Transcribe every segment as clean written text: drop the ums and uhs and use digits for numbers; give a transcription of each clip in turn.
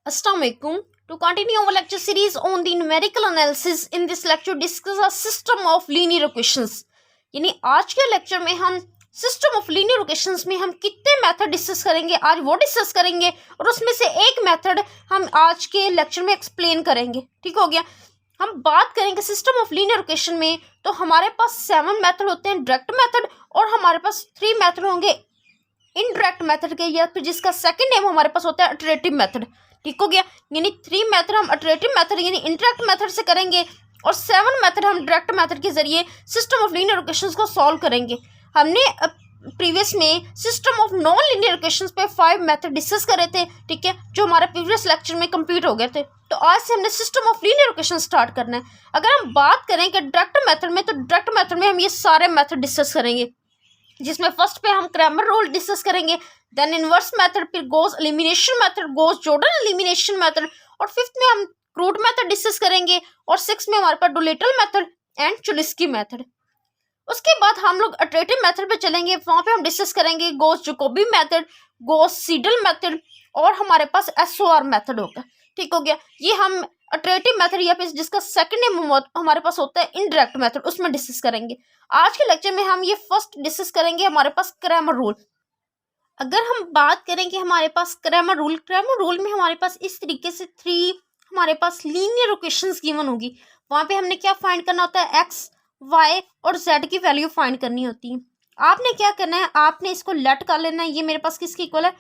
Assalamu alaikum. To continue our lecture series on the numerical analysis, in this lecture discuss a system of linear equations. यानी आज के lecture में हम system of linear equations में हम कितने method discuss करेंगे, आज वो डिस्कस करेंगे और उसमें से एक मेथड हम आज के लेक्चर में एक्सप्लेन करेंगे। ठीक हो गया। हम बात करेंगे सिस्टम ऑफ लीनियर इक्वेशन में, तो हमारे पास 7 मेथड होते हैं डायरेक्ट मेथड, और हमारे पास 3 मेथड होंगे इनडायरेक्ट मेथड के, या फिर जिसका सेकंड नेम हमारे पास होता है इटरेटिव मेथड। ठीक हो गया। यानी 3 मेथड हम इटरेटिव मेथड यानी इनडायरेक्ट मेथड से करेंगे और 7 मेथड हम डायरेक्ट मेथड के जरिए सिस्टम ऑफ लीनियर इक्वेशंस को सॉल्व करेंगे। हमने प्रीवियस में system of non linear equations पे 5 मेथड डिस्कस करे थे, ठीक है, जो हमारे प्रीवियस लेक्चर में कंप्लीट हो गए थे। तो आज से हमने system of linear equation start करना है। अगर हम बात करें कि डायरेक्ट मेथड में, तो डायरेक्ट मेथड में हम ये सारे मेथड डिस्कस करेंगे, जिसमें फर्स्ट पे हम क्रैमर रूल डिस्कस करेंगे, देन इनवर्स मेथड, फिर Gauss elimination method, Gauss Jordan elimination method, और फिफ्थ में हम क्रूड मेथड डिस्कस करेंगे, और सिक्स में हमारे पास डोलिटल मेथड एंड चुलिस्की मेथड। उसके बाद हम लोग इटरेटिव मेथड पे चलेंगे, वहाँ पे हम डिस्कस करेंगे Gauss Jacobi method, Gauss Seidel method, और हमारे पास एसओआर मेथड होगा। ठीक हो गया। ये हम इटरेटिव मेथड या फिर जिसका सेकंड नेम हमारे पास होता है इनडायरेक्ट मेथड, उसमें डिस्कस करेंगे। आज के लेक्चर में हम ये फर्स्ट डिस्कस करेंगे हमारे पास क्रैमर रूल। अगर हम बात करें कि हमारे पास क्रैमर रूल में हमारे पास इस तरीके से 3 हमारे पास लीनियर इक्वेशंस गिवन होगी। वहाँ पे हमने क्या फाइंड करना होता है, एक्स वाई और जेड की वैल्यू फाइंड करनी होती है। आपने क्या करना है, आपने इसको लेट कर लेना है, ये मेरे पास किसकी इक्वल है,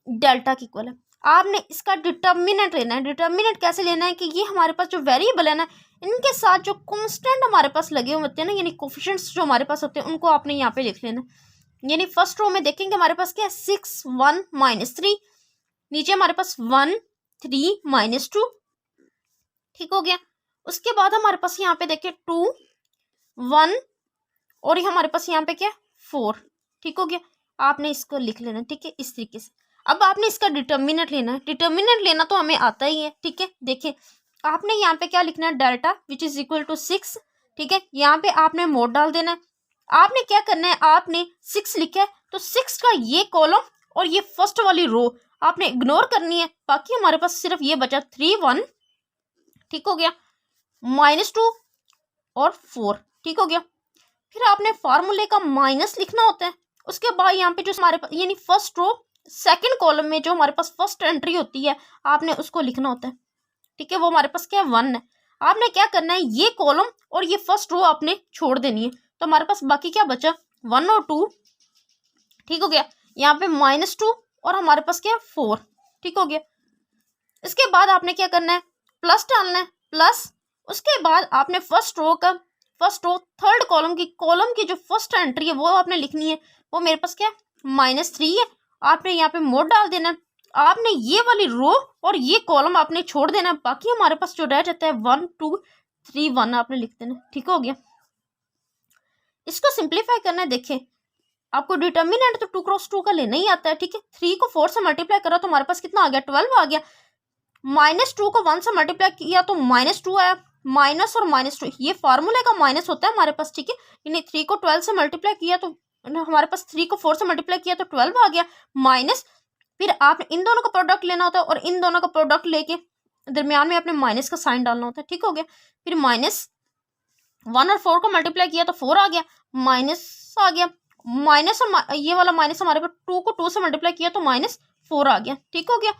डेल्टा की इक्वल है। आपने इसका डिटर्मिनेंट लेना है। डिटर्मिनेंट कैसे लेना है कि ये हमारे पास जो वेरिएबल है ना, इनके साथ जो कांस्टेंट हमारे पास लगे हुए होते हैं ना, यानी कोफिशिएंट्स जो हमारे पास होते हैं, उनको आपने यहाँ पे लिख लेना। यानी फर्स्ट रो में देखेंगे हमारे पास क्या है, 6 1 -3, नीचे हमारे पास 1 3 -2। ठीक हो गया। उसके बाद हमारे पास यहाँ पे देखिए 2 1 और ये हमारे पास यहाँ पे क्या 4। ठीक हो गया। आपने इसको लिख लेना, ठीक है, इस तरीके से। अब आपने इसका डिटर्मिनेंट लेना है। डिटर्मिनेंट लेना तो हमें आता ही है, ठीक है। देखिए आपने यहाँ पे क्या लिखना है, delta which is equal to 6, ठीक है। यहाँ पे आपने मोड डाल देना है। आपने क्या करना है, आपने 6 लिखा है तो 6 का ये कॉलम और ये फर्स्ट वाली रो आपने इग्नोर करनी है। बाकी हमारे पास सिर्फ ये बचा 3 1, ठीक हो गया, -2 और 4। ठीक हो गया। फिर आपने फार्मूले का माइनस लिखना होता है। उसके बाद यहाँ पे जो हमारे पास यानी फर्स्ट रो सेकंड कॉलम में जो हमारे पास फर्स्ट एंट्री होती है, आपने उसको लिखना होता है, ठीक है। वो हमारे पास क्या है, 1 है। आपने क्या करना है, ये कॉलम और ये फर्स्ट रो आपने छोड़ देनी है, तो हमारे पास बाकी क्या बचा, 1 और 2। ठीक हो गया। यहाँ पे -2 और हमारे पास क्या है 4। ठीक हो गया। इसके बाद आपने क्या करना है, प्लस डालना है, प्लस। उसके बाद आपने फर्स्ट रो थर्ड कॉलम की जो फर्स्ट एंट्री है वो आपने लिखनी है। वो मेरे पास क्या है, -3 है। आपने यहाँ पे मोड डाल देना है। आपने ये वाली रो और ये कॉलम आपने छोड़ देना। बाकी हमारे पास जो रह जाता है 1 2 3 1 आपने लिख देना। ठीक हो गया। इसको सिंप्लीफाई करना है। देखिए आपको डिटर्मिनेंट तो 2 क्रॉस 2 का लेना ही आता है, ठीक है। 3 को 4 से मल्टीप्लाई करा तो हमारे पास कितना आ गया, 12 आ गया। -2 को 1 से मल्टीप्लाई किया तो -2 आया। माइनस और -2 ये फार्मूले का माइनस होता है हमारे पास, ठीक है। यानी 3 को 12 से मल्टीप्लाई किया तो हमारे पास 3 को 4 से मल्टीप्लाई किया तो 12 आ गया, माइनस। फिर आपने इन दोनों का प्रोडक्ट लेना होता है और इन दोनों का प्रोडक्ट लेके दरमियान में आपने माइनस का साइन डालना होता है। ठीक हो गया। फिर -1 और 4 को मल्टीप्लाई किया तो 4 आ गया, माइनस आ गया, माइनस और ये वाला माइनस हमारे पास 2 को 2 से मल्टीप्लाई किया तो -4 आ गया। ठीक हो गया।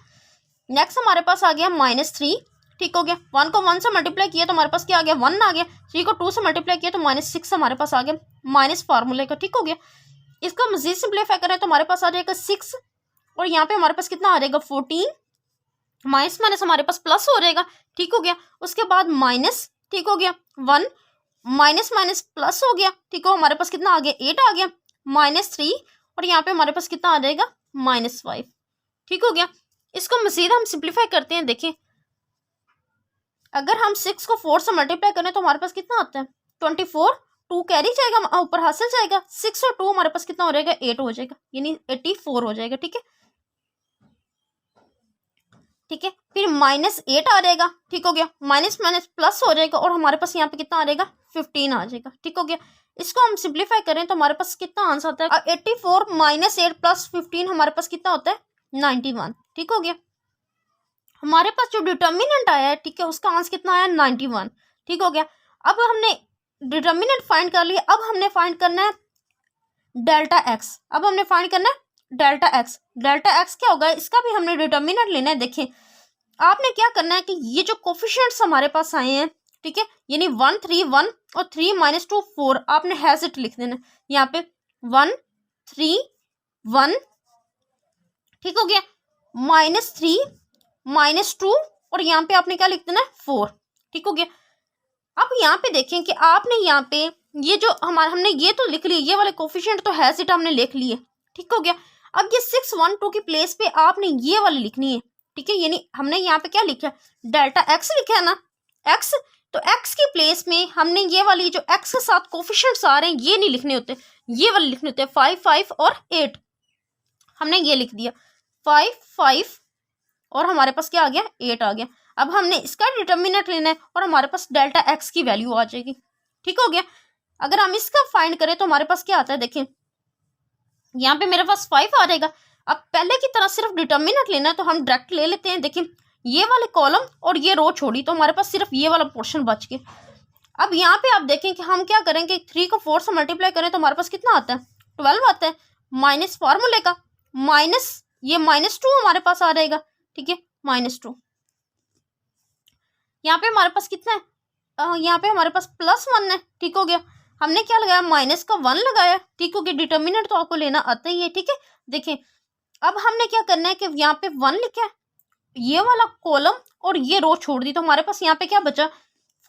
नेक्स्ट हमारे पास आ गया -3। ठीक हो गया। 1 को 1 से मल्टीप्लाई किया तो हमारे पास क्या आ गया, 1 आ गया। 3 को 2 से मल्टीप्लाई किया तो -6 हमारे पास आ गया, माइनस फार्मूले का। ठीक हो गया। इसको मजीद सिंप्लीफाई करें तो हमारे पास आ जाएगा 6 और यहाँ पे हमारे पास कितना आ जाएगा 14, माइनस माइनस हमारे पास प्लस हो जाएगा। ठीक हो गया। उसके बाद माइनस, ठीक हो गया, 1 माइनस माइनस प्लस हो गया। ठीक हो, हमारे पास कितना आ गया, 8 आ गया, -3 और यहाँ पे हमारे पास कितना आ जाएगा, -5। ठीक हो गया। इसको मजीद हम सिंप्लीफाई करते हैं। देखिए अगर हम 6 को 4 से मल्टीप्लाई करें तो हमारे पास कितना आता है, 24। 2 कैरी जाएगा, ऊपर हासिल जाएगा, 6 और 2 हमारे पास कितना हो जाएगा, 8 हो जाएगा, यानी 84 हो जाएगा। ठीक है, ठीक है। फिर -8 आ जाएगा। ठीक हो गया। माइनस माइनस प्लस हो जाएगा और हमारे पास यहाँ पे कितना आ जाएगा, 15 आ जाएगा। ठीक हो गया। इसको हम सिंप्लीफाई करें तो हमारे पास कितना आंसर आता है, 84 -8 + 15 हमारे पास कितना होता है, 91। ठीक हो गया। हमारे पास जो डिटर्मिनेंट आया है, ठीक है, उसका आंसर कितना आया 91। ठीक हो गया। अब हमने डिटर्मिनेंट फाइंड कर लिया, अब हमने फाइंड करना है डेल्टा एक्स। अब हमने फाइंड करना है डेल्टा एक्स। डेल्टा एक्स क्या होगा, इसका भी हमने डिटर्मिनेंट लेना है। देखिए आपने क्या करना है कि ये जो कोफिशिएंट्स हमारे पास आए हैं, ठीक है, यानी 1 3 1 और 3 -2 4, आपने हैज इट लिख देना यहाँ पे 1 3 1, ठीक हो गया, -3 -2 और यहाँ पे आपने क्या लिख देना है 4। ठीक हो गया। अब यहाँ पे देखें कि आपने यहाँ पे ये जो हमारा हमने ये तो लिख लिया, ये वाले कोफिशिएंट तो हैज इट हमने लिख लिए। ठीक हो गया। अब ये 6 1 2 की प्लेस पे आपने ये वाली लिखनी है। ठीक है, यानी हमने यहाँ पे क्या लिखा है, डेल्टा एक्स लिखा है ना, एक्स, तो एक्स की प्लेस में हमने ये वाली जो एक्स के साथ कोफिशिएंट्स आ रहे हैं ये नहीं लिखने होते, ये वाले लिखने होते हैं 5 5 और 8। हमने ये लिख दिया 5 5 और हमारे पास क्या आ गया 8 आ गया। अब हमने इसका डिटर्मिनेंट लेना है और हमारे पास डेल्टा एक्स की वैल्यू आ जाएगी। ठीक हो गया। अगर हम इसका फाइंड करें तो हमारे पास क्या आता है, देखें यहाँ पे मेरे पास 5 आ जाएगा। अब पहले की तरह सिर्फ डिटर्मिनेंट लेना है तो हम डायरेक्ट ले लेते हैं। देखिए ये वाले कॉलम और ये रो छोड़ी तो हमारे पास सिर्फ ये वाला पोर्शन बच गया। अब यहाँ पे आप देखें कि हम क्या करेंगे, 3 को 4 से मल्टीप्लाई करें तो हमारे पास कितना आता है 12 आता है, माइनस फार्मूले का माइनस ये -2 हमारे पास आ जाएगा। ठीक है, -2। यहाँ पे हमारे पास कितना है, यहाँ पे हमारे पास +1 है। ठीक हो गया। हमने क्या लगाया, माइनस का 1 लगाया। ठीक हो गया। डिटर्मिनेंट तो आपको लेना आता ही है। ठीक है, देखिए अब हमने क्या करना है कि यहाँ पे 1 लिखा है, ये वाला कॉलम और ये रो छोड़ दी तो हमारे पास यहाँ पे क्या बचा,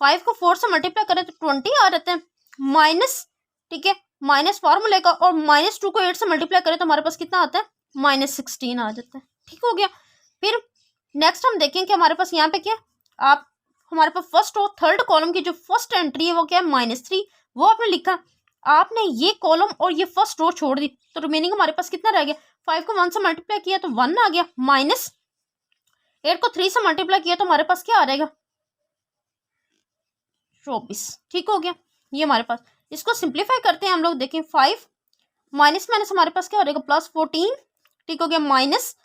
5 को 4 से मल्टीप्लाई करें तो 20 आ जाते हैं, माइनस, ठीक है, माइनस फार्मूले का, और -2 को 8 से मल्टीप्लाई करें तो हमारे पास कितना आता है -16 आ जाता है। ठीक हो गया। फिर नेक्स्ट हम देखें कि हमारे पास यहाँ पे क्या, आप हमारे पास फर्स्ट और थर्ड कॉलम की जो फर्स्ट एंट्री है वो क्या है -3, वो आपने लिखा। आपने ये कॉलम और ये फर्स्ट रो छोड़ दी तो रिमेनिंग हमारे पास कितना रह गया, 5 को 1 से मल्टीप्लाई किया तो 1 आ गया, -8 को 3 से मल्टीप्लाई किया तो हमारे पास क्या आ जाएगा 24। ठीक हो गया। ये हमारे पास, इसको सिंप्लीफाई करते हैं हम लोग। देखें 5 माइनस माइनस हमारे पास क्या हो जाएगा +14। ठीक हो गया, -20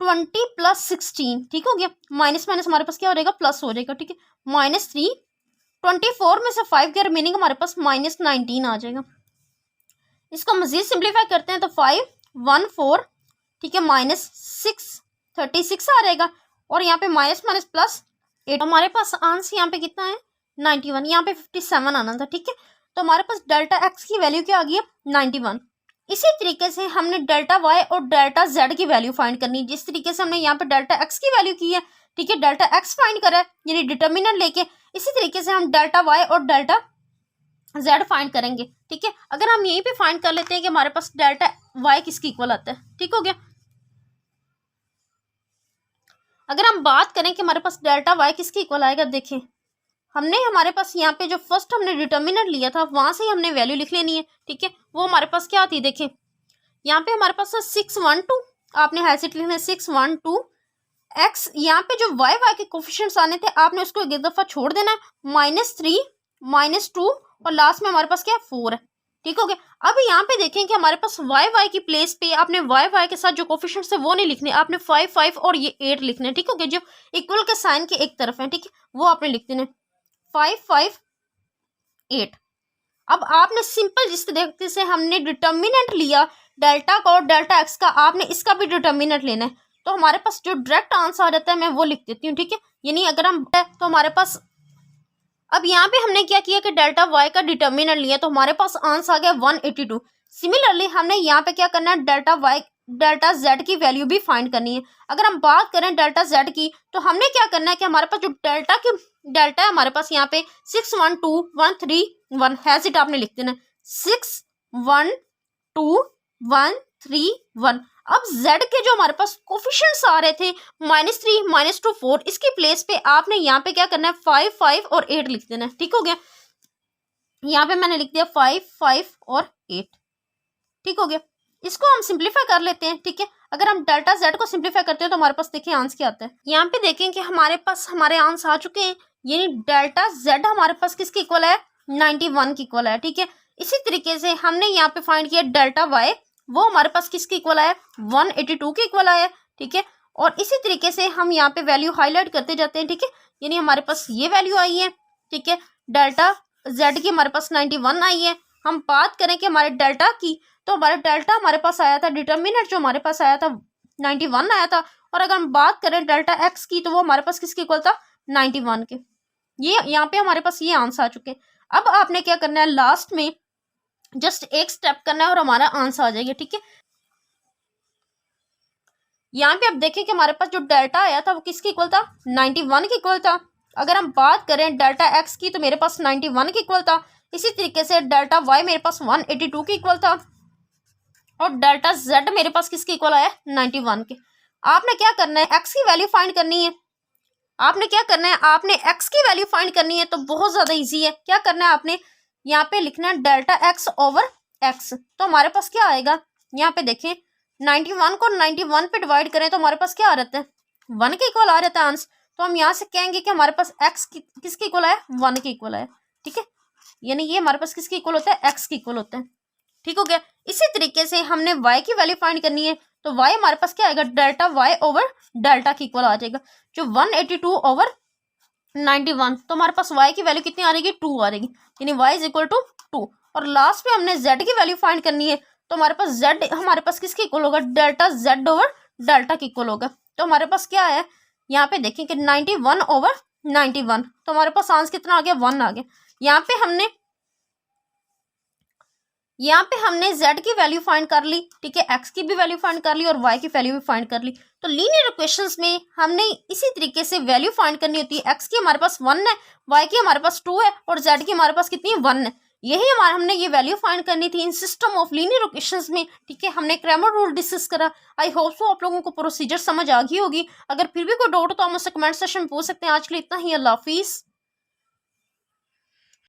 + 16। ठीक हो गया। माइनस माइनस हमारे पास क्या हो जाएगा प्लस हो जाएगा। ठीक है, -3, 24 में से 5 के रिमेनिंग हमारे पास -19 आ जाएगा। इसको मजीद सिंप्लीफाई करते हैं तो 5 1 4, ठीक है, -6 36 आ जाएगा, और यहाँ पे माइनस माइनस +8 हमारे पास आंसर यहाँ पे कितना है 91, यहाँ पे 57 आना था। ठीक है, तो हमारे पास डेल्टा एक्स की वैल्यू क्या आ गई है 91। इसी तरीके से हमने डेल्टा वाई और डेल्टा जेड की वैल्यू फाइंड करनी है। जिस तरीके से हमने यहाँ पे डेल्टा एक्स की वैल्यू की है, ठीक है, डेल्टा एक्स फाइंड करा है यानी डिटर्मिनेंट लेके, इसी तरीके से हम डेल्टा वाई और डेल्टा जेड फाइंड करेंगे। ठीक है, अगर हम यहीं पे फाइंड कर लेते हैं कि हमारे पास डेल्टा वाई किसकी इक्वल आता है। ठीक हो गया। अगर हम बात करें कि हमारे पास डेल्टा वाई किसकी इक्वल आएगा, देखें हमने हमारे पास यहाँ पे जो फर्स्ट हमने डिटर्मिनेंट लिया था वहां से ही हमने वैल्यू लिख लेनी है। ठीक है, वो हमारे पास क्या आती है, देखें यहाँ पे हमारे पास 612, आपने हैसिट लिखना है 612 एक्स। यहाँ पे जो वाई वाई के कोफिशिएंट्स आने थे आपने उसको एक दफा छोड़ देना है, -3 -2 और लास्ट में हमारे पास क्या है 4 है। ठीक हो गया। अब यहाँ पे देखें कि हमारे पास वाई वाई की प्लेस पे आपने वाई वाई के साथ जो कोफिशिएंट्स है वो नहीं लिखने, आपने 5 5 और ये 8 लिखने हैं। ठीक हो गया, जो इक्वल के साइन के एक तरफ है। ठीक है, वो आपने लिख देना 5 5 8। अब आपने सिंपल जिस तरीके से हमने डिटर्मिनेंट लिया डेल्टा का और डेल्टा एक्स का, आपने इसका भी डिटर्मिनेंट लेना है। तो हमारे पास जो डायरेक्ट आंसर आ जाता है मैं वो लिख देती हूँ। ठीक है, यानी अगर हम तो हमारे पास, अब यहाँ पे हमने क्या किया कि डेल्टा वाई का डिटर्मिनेंट लिया तो हमारे पास आंसर आ गया 182। सिमिलरली हमने यहाँ पे क्या करना है, डेल्टा वाई डेल्टा जेड की वैल्यू भी फाइंड करनी है। अगर हम बात करें डेल्टा जेड की तो हमने क्या करना है कि हमारे पास जो डेल्टा है हमारे पास यहाँ पे 6 1 2 1 3 1 हैज इट आपने लिख देना 6 1 2 1 3 1। अब z के जो हमारे पास कोफिशिएंट्स आ रहे थे -3 -2 4, इसकी प्लेस पे आपने यहाँ पे क्या करना है 5 5 और 8 लिख देना है। ठीक हो गया, यहाँ पे मैंने लिख दिया 5 5 और 8। ठीक हो गया। इसको हम सिंप्लीफाई कर लेते हैं। ठीक है, अगर हम डेल्टा जेड को सिंप्लीफाई करते हैं तो हमारे पास देखिए आंसर क्या आता है। यहाँ पे देखें कि हमारे पास हमारे आंसर आ चुके हैं, यानी डेल्टा जेड हमारे पास किसकी इक्वल है 91 की इक्वल है। ठीक है, इसी तरीके से हमने यहाँ पे फाइंड किया डेल्टा वाई, वो हमारे पास किसकी इक्वल आया 182 की इक्वल आया। ठीक है, और इसी तरीके से हम यहाँ पे वैल्यू हाईलाइट करते जाते हैं, ठीक है। यानी हमारे पास ये वैल्यू आई है, ठीक है। डेल्टा जेड की हमारे पास 91 आई है। हम बात करें कि हमारे डेल्टा की, तो हमारे डेल्टा हमारे पास आया था, डिटर्मिनेंट जो हमारे पास आया था 91 आया था। और अगर हम बात करें डेल्टा एक्स की, तो वो हमारे पास किसके इक्वल था, 91 के। ये यहाँ पे हमारे पास ये आंसर आ चुके हैं। अब आपने क्या करना है, लास्ट में जस्ट एक स्टेप करना है और हमारा आंसर आ जाएगा, ठीक है। यहाँ पे आप देखें कि हमारे पास जो डेल्टा आया था वो किसके इक्वल था, 91 के इक्वल था। अगर हम बात करें डेल्टा एक्स की, तो मेरे पास 91 के इक्वल था। इसी तरीके से डेल्टा वाई मेरे पास 182 के इक्वल था। और डेल्टा जेड मेरे पास किसके इक्वल आया, 91 के। आपने क्या करना है, एक्स की वैल्यू फाइंड करनी है। आपने क्या करना है, आपने एक्स की वैल्यू फाइंड करनी है, तो बहुत ज्यादा इजी है। क्या करना है, आपने यहाँ पे लिखना है डेल्टा एक्स ओवर एक्स। तो हमारे पास क्या आएगा, यहाँ पे देखें 91 को 91 पे डिवाइड करें तो हमारे पास क्या आ रहता है, 1 के इक्वल आ रहता है आंसर। तो हम यहाँ से कहेंगे कि हमारे पास एक्स किसके इक्वल आया, 1 के इक्वल आया, ठीक है। यानी ये हमारे पास किसके इक्वल होता है, एक्स के इक्वल होता है, ठीक हो गया। इसी तरीके से हमने वाई की वैल्यू फाइंड करनी है, तो वाई हमारे पास क्या आएगा, डेल्टा वाई ओवर डेल्टा के इक्वल आ जाएगा, जो 182 ओवर 91। तो हमारे पास वाई की वैल्यू कितनी आ रहेगी, 2 आ रहेगी, यानी वाई इज इक्वल टू 2। और लास्ट में हमने जेड की वैल्यू फाइंड करनी है, तो हमारे पास जेड हमारे पास किसके इक्वल होगा, डेल्टा जेड ओवर डेल्टा के इक्वल होगा। तो हमारे पास क्या है, यहाँ पे देखें कि 91 ओवर 91, तो हमारे पास आंसर कितना आ गया, 1 आ गया। यहाँ पे हमने z की वैल्यू फाइंड कर ली, ठीक है, x की भी वैल्यू फाइंड कर ली और y की वैल्यू भी फाइंड कर ली। तो लीनियर इक्वेशंस में हमने इसी तरीके से वैल्यू फाइंड करनी होती है। x की हमारे पास 1 है, y की हमारे पास 2 है और z की हमारे पास कितनी है, 1 है। यही हमने ये वैल्यू फाइंड करनी थी इन सिस्टम ऑफ लीनियर इक्वेशंस में, ठीक है। हमने क्रैमर रूल डिस्कस करा। आई होप सो आप लोगों को प्रोसीजर समझ आ गई होगी। अगर फिर भी कोई डाउट हो तो आप मुझसे कमेंट सेक्शन में पूछ सकते हैं। आज के लिए इतना ही, अल्लाह हाफिज़।